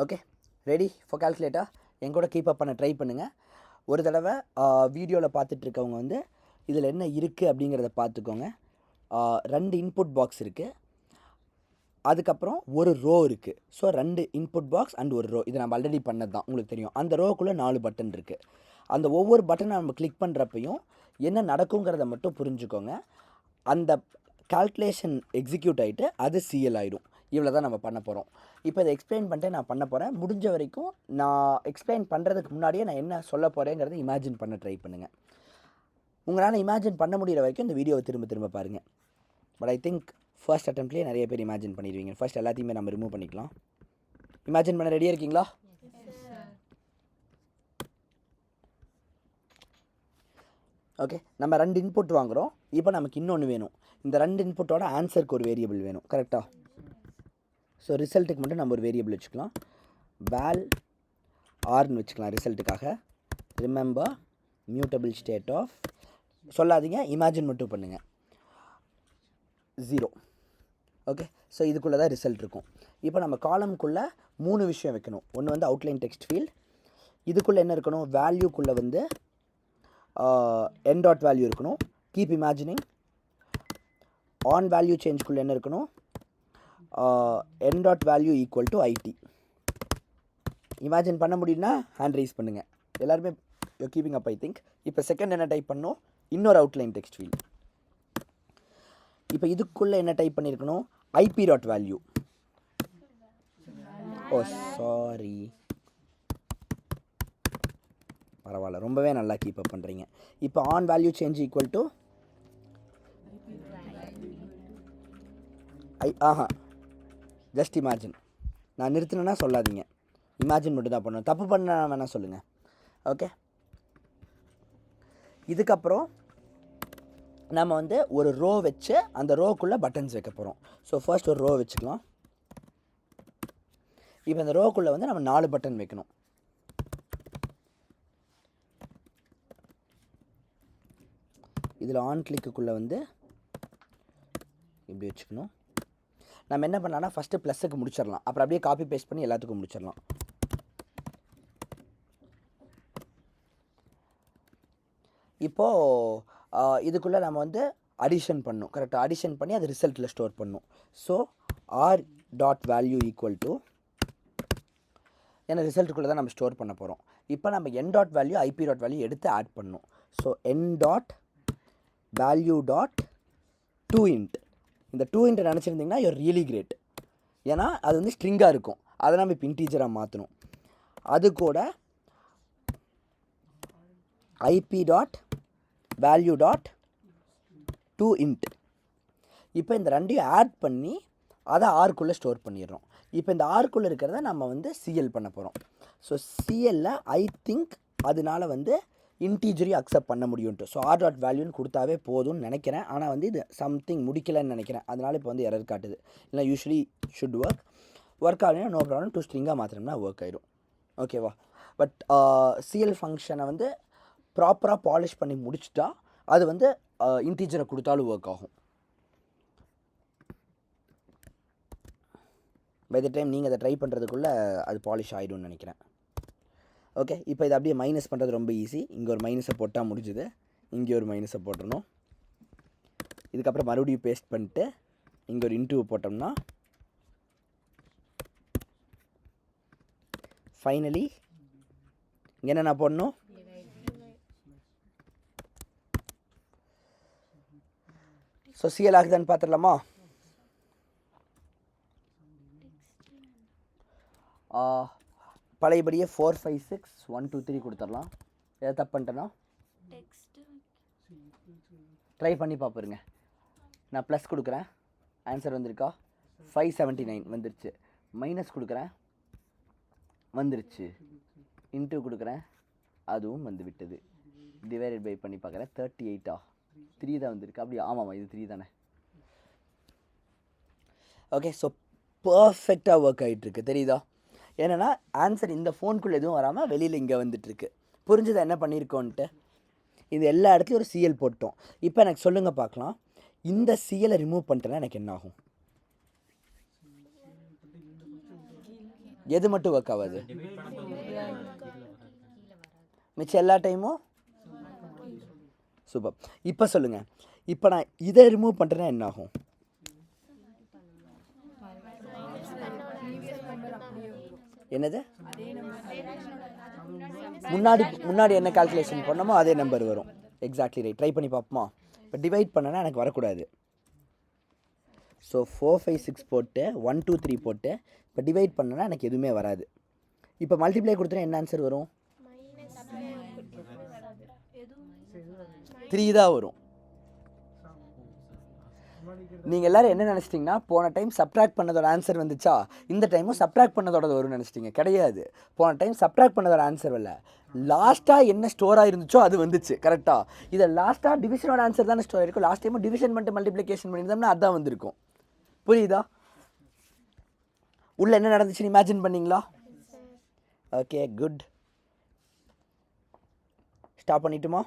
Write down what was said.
Okay, ready for calculator? என் கூட keep அப் பண்ண ட்ரை பண்ணுங்கள். ஒரு தடவை வீடியோவில் பார்த்துட்ருக்கவங்க வந்து இதில் என்ன இருக்குது அப்படிங்கிறத பார்த்துக்கோங்க. 2 இன்புட் பாக்ஸ் இருக்குது, அதுக்கப்புறம் ஒரு ரோ இருக்குது. ஸோ 2 இன்புட் பாக்ஸ் அண்ட் ஒரு ரோ. இது நம்ம ஆல்ரெடி பண்ணது தான், உங்களுக்கு தெரியும். அந்த ரோக்குள்ளே 4 பட்டன் இருக்குது. அந்த ஒவ்வொரு பட்டனை நம்ம கிளிக் பண்ணுறப்பையும் என்ன நடக்குங்கிறத மட்டும் புரிஞ்சுக்கோங்க. அந்த கால்குலேஷன் எக்ஸிக்யூட் ஆகிட்டு அது சிஎல் ஆகிடும். இவ்வளோ தான் நம்ம பண்ண போகிறோம். இப்போ இதை எக்ஸ்பிளைன் பண்ணிட்டு நான் பண்ண போகிறேன். முடிஞ்ச வரைக்கும் நான் எக்ஸ்பிளைன் பண்ணுறதுக்கு முன்னாடியே நான் என்ன சொல்ல போகிறேங்கிறத இமேஜின் பண்ண ட்ரை பண்ணுங்கள். உங்களால் இமேஜின் பண்ண முடிகிற வரைக்கும் இந்த வீடியோவை திரும்ப திரும்ப பாருங்கள். பட் ஐ திங்க் ஃபர்ஸ்ட் அட்டெம்ப்ட்லேயே நிறைய பேர் இமேஜின் பண்ணிடுவீங்க. ஃபர்ஸ்ட் எல்லாத்தையுமே நம்ம ரிமூவ் பண்ணிக்கலாம். இமேஜின் பண்ண ரெடியாக இருக்கீங்களா? ஓகே, நம்ம 2 இன்புட் வாங்குகிறோம். இப்போ நமக்கு இன்னொன்று வேணும். இந்த 2 இன்புட்டோட ஆன்சருக்கு ஒரு வேரியபிள் வேணும், கரெக்டாக? ஸோ ரிசல்ட்டுக்கு மட்டும் நம்ம ஒரு வேரியபிள் வச்சுக்கலாம். வேல் ஆர்னு வச்சுக்கலாம் ரிசல்ட்டுக்காக. ரிமெம்பர் மியூட்டபிள் ஸ்டேட் ஆஃப், சொல்லாதீங்க, இமேஜின் மட்டும் பண்ணுங்கள், 0. ஓகே, ஸோ இதுக்குள்ளே தான் ரிசல்ட் இருக்கும். இப்போ நம்ம காலம்குள்ளே 3 விஷயம் வைக்கணும். ஒன்று வந்து அவுட்லைன் டெக்ஸ்ட் ஃபீல்ட். இதுக்குள்ளே என்ன இருக்கணும்? வேல்யூக்குள்ளே வந்து என் டாட் வேல்யூ இருக்கணும். Keep imagining. ஆன் வேல்யூ சேஞ்சுக்குள்ளே என்ன இருக்கணும்? N dot value equal to ID. Imagine பண்ண முடியும்னா ஹேண்ட் ரைஸ் பண்ணுங்கள். எல்லாருமே you keeping up I think. இப்போ செகண்ட் என்ன டைப் பண்ணணும்? இன்னொரு அவுட்லைன் டெக்ஸ்ட் ஃபீல்ட். இப்போ இதுக்குள்ளே என்ன டைப் பண்ணியிருக்கணும்? IP dot value. Oh sorry, பரவாயில்ல, ரொம்பவே நல்லா கீப் அப் பண்ணுறீங்க. இப்போ on value change equal to just imagine. நான் நிறுத்தினேன்னா சொல்லாதீங்க, இமேஜின் மட்டும் தான் பண்ணணும். தப்பு பண்ண வேணால் சொல்லுங்கள். ஓகே, இதுக்கப்புறம் நம்ம வந்து ஒரு ரோ வச்சு அந்த ரோக்குள்ளே பட்டன்ஸ் வைக்க போகிறோம். ஸோ ஃபர்ஸ்ட் ஒரு ரோ வச்சுக்கலாம். இப்போ இந்த ரோக்குள்ளே வந்து நம்ம 4 பட்டன் வைக்கணும். இதில் ஆன் கிளிக்குள்ளே வந்து இப்படி வச்சுக்கணும். நம்ம என்ன பண்ணலாம்னா ஃபஸ்ட்டு ப்ளஸ்ஸுக்கு முடிச்சிடலாம், அப்புறம் அப்படியே காப்பி பேஸ்ட் பண்ணி எல்லாத்துக்கும் முடிச்சிடலாம். இப்போது இதுக்குள்ளே நம்ம வந்து அடிஷன் பண்ணணும், கரெக்டாக? அடிஷன் பண்ணி அது ரிசல்ட்டில் ஸ்டோர் பண்ணணும். So R dot value equal to, ஏன்னா ரிசல்ட்டுக்குள்ளே தான் நம்ம ஸ்டோர் பண்ண போகிறோம். இப்போ நம்ம N dot value IP dot value எடுத்து ஆட் பண்ணணும். So N dot value dot 2int. இந்த 2int நினச்சிருந்திங்கன்னா யூர் ரியலி கிரேட். ஏன்னா அது வந்து ஸ்ட்ரிங்காக இருக்கும், அதை நம்ம இப்போ இன்டீஜராக மாற்றணும். அது கூட IP dot value dot 2int. இப்போ இந்த ரெண்டையும் ஆட் பண்ணி அதை ஆர்க்குள்ளே ஸ்டோர் பண்ணிடுறோம். இப்போ இந்த ஆர்க்குள்ளே இருக்கிறத நம்ம வந்து சிஎல் பண்ண போகிறோம். ஸோ சிஎல்ல ஐ திங்க் அதனால வந்து இன்டீஜரையும் அக்செப்ட் பண்ண முடியும்ட்டு. ஸோ ஆர் டாட் வேல்யூன்னு கொடுத்தாவே போதும்னு நினைக்கிறேன். ஆனால் வந்து இது சம்திங் முடிக்கலைன்னு நினைக்கிறேன், அதனால் இப்போ வந்து எரர் காட்டுது. இல்லை யூஸ்வலி ஷுட் ஒர்க் ஆகலைன்னா நோ ப்ராப்ளம், 2 ஸ்ட்ரிங்காக மாத்திரம்னா ஒர்க் ஆகிடும். ஓகேவா? பட் சிஎல் ஃபங்க்ஷனை வந்து ப்ராப்பராக பாலிஷ் பண்ணி முடிச்சுட்டா அது வந்து இன்டீஜரை கொடுத்தாலும் ஒர்க் ஆகும். பை த டைம் நீங்கள் அதை ட்ரை பண்ணுறதுக்குள்ளே அது பாலிஷ் ஆகிடும்னு நினைக்கிறேன். ஓகே, இப்போ இதை அப்படியே மைனஸ் பண்ணுறது ரொம்ப ஈஸி. இங்கே ஒரு மைனஸை போட்டால் முடிஞ்சுது, இங்கே ஒரு மைனஸை போட்டணும். இதுக்கப்புறம் மறுபடியும் பேஸ்ட் பண்ணிட்டு இங்கே ஒரு இன்டூ போட்டோம்னா ஃபைனலி இங்கே என்ன போடணும்? ஸோ சிஎல் ஆகுதான்னு பார்த்துடலாமா? பழையபடியே 4 5 6 1 2 3 கொடுத்துடலாம். எதாவது தப்பு பண்ணிட்டேன்னா ட்ரை பண்ணி பார்ப்போங்க. நான் ப்ளஸ் கொடுக்குறேன், ஆன்சர் வந்திருக்கா? 579 வந்துருச்சு. மைனஸ் கொடுக்குறேன், வந்துருச்சு. இன்டூ கொடுக்குறேன், அதுவும் வந்து விட்டது. டிவைடட் பை பண்ணி பார்க்குறேன், 38 3 தான் வந்திருக்கு. அப்படியே ஆமாம், இது 3 தானே. ஓகே, ஸோ பர்ஃபெக்டாக ஒர்க் ஆகிட்டுருக்கு, தெரியுதா? ஏன்னா ஆன்சர் இந்த ஃபோனுக்குள்ளே எதுவும் வராமல் வெளியில் இங்கே வந்துட்டுருக்கு. புரிஞ்சுதா என்ன பண்ணியிருக்கோன்ட்டு? இது எல்லா இடத்துலையும் ஒரு சிஎல் போட்டோம். இப்போ எனக்கு சொல்லுங்கள் பார்க்கலாம், இந்த சிஎலை ரிமூவ் பண்ணிட்டேன்னா எனக்கு என்ன ஆகும்? எது மட்டும் ஒர்க் ஆகாது? மிச்சம் எல்லா டைமும் சூப்பர். இப்போ சொல்லுங்கள், இப்போ நான் இதை ரிமூவ் பண்ணுறேன்னா என்ன ஆகும்? என்னது? முன்னாடி என்ன கால்குலேஷன் பண்ணமோ அதே நம்பர் வரும். Exactly right. ட்ரை பண்ணி பார்ப்போமா? இப்போ டிவைட் பண்ணனா எனக்கு வரக்கூடாது. ஸோ 4 5 6 போட்டு 1 2 3 போட்டு இப்போ டிவைட் பண்ணனா எனக்கு எதுவுமே வராது. இப்போ மல்டிப்ளை கொடுத்தா என்ன ஆன்சர் வரும்? 3 தான் வரும். நீங்கள் எல்லோரும் என்ன நினச்சிட்டிங்கன்னா, போன டைம் சப்ட்ராக்ட் பண்ணதோட ஆன்சர் வந்துச்சா, இந்த டைமும் சப்ட்ராக்ட் பண்ணதோட வரும்னு நினச்சிட்டிங்க. கிடையாது. போன டைம் சப்ட்ராக்ட் பண்ணதோட ஆன்சர் வரல, லாஸ்ட்டாக என்ன ஸ்டோர் ஆகிருந்துச்சோ அது வந்துச்சு. கரெக்டாக? இதை லாஸ்ட்டாக டிவிஷனோட ஆன்சர் தானே ஸ்டோர் ஆகிருக்கும். லாஸ்ட் டைமும் டிவிஷன் பண்ணிட்டு மல்டிப்ளிகேஷன் பண்ணியிருந்தோம்னா அதான் வந்திருக்கும். புரியுதா? உள்ள என்ன நடந்துச்சுன்னு இமேஜின் பண்ணிங்களா? Okay, good. ஸ்டாப் பண்ணிட்டுமா?